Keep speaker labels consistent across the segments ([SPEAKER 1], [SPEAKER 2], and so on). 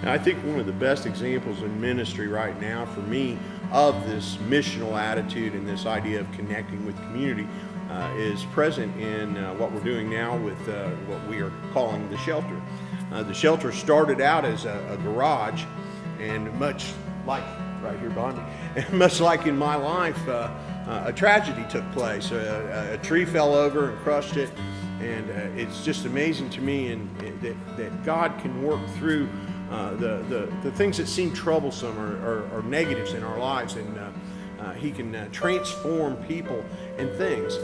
[SPEAKER 1] And I think one of the best examples in ministry right now for me of this missional attitude and this idea of connecting with community is present in what we're doing now with what we are calling the shelter. The shelter started out as a garage, and much like right here behind me, much like in my life, a tragedy took place. A tree fell over and crushed it, and it's just amazing to me that God can work through the things that seem troublesome or negatives in our lives, and He can transform people and things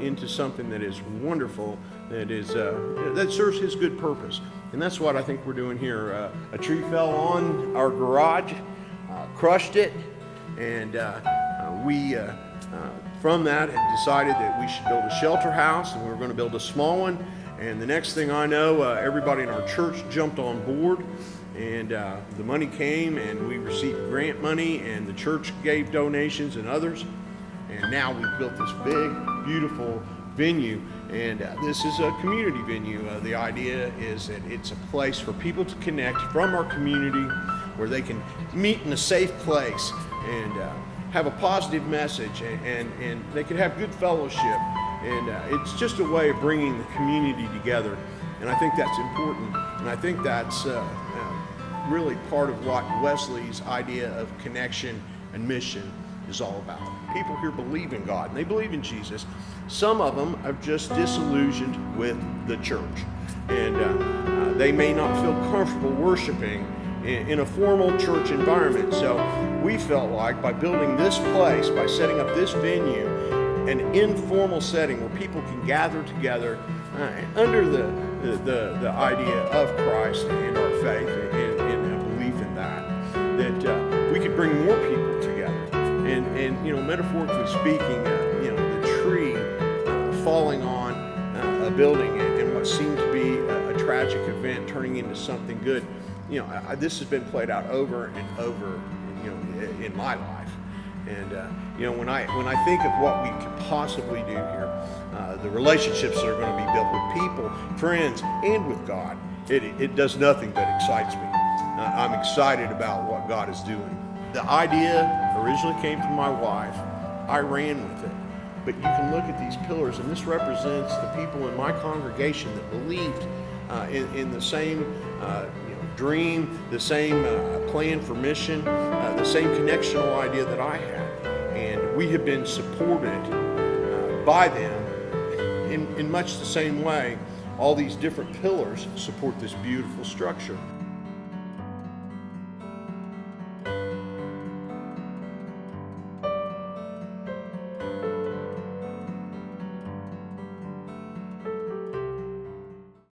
[SPEAKER 1] into something that is wonderful, that serves His good purpose. And that's what I think we're doing here. A tree fell on our garage, crushed it, and we from that had decided that we should build a shelter house, and we were going to build a small one. And the next thing I know, everybody in our church jumped on board, and the money came, and we received grant money, and the church gave donations and others. And now we've built this big, beautiful venue, and this is a community venue. The idea is that it's a place for people to connect from our community, where they can meet in a safe place and have a positive message, and they can have good fellowship. And it's just a way of bringing the community together. And I think that's important. And I think that's really part of what Wesley's idea of connection and mission is all about. People here believe in God, and they believe in Jesus. Some of them are just disillusioned with the church. And they may not feel comfortable worshiping in a formal church environment. So we felt like by building this place, by setting up this venue, an informal setting where people can gather together under the idea of Christ and our faith and a belief in that we could bring more people together. And you know, metaphorically speaking, you know, the tree falling on a building and what seemed to be a tragic event turning into something good. You know, this has been played out over and over, you know, in my life. And you know, when I think of what we could possibly do here, the relationships that are going to be built with people, friends, and with God, it does nothing but excites me. I'm excited about what God is doing. The idea originally came from my wife. I ran with it. But you can look at these pillars, and this represents the people in my congregation that believed in the same dream, the same plan for mission, the same connectional idea that I had. And we have been supported by them in much the same way. All these different pillars support this beautiful structure.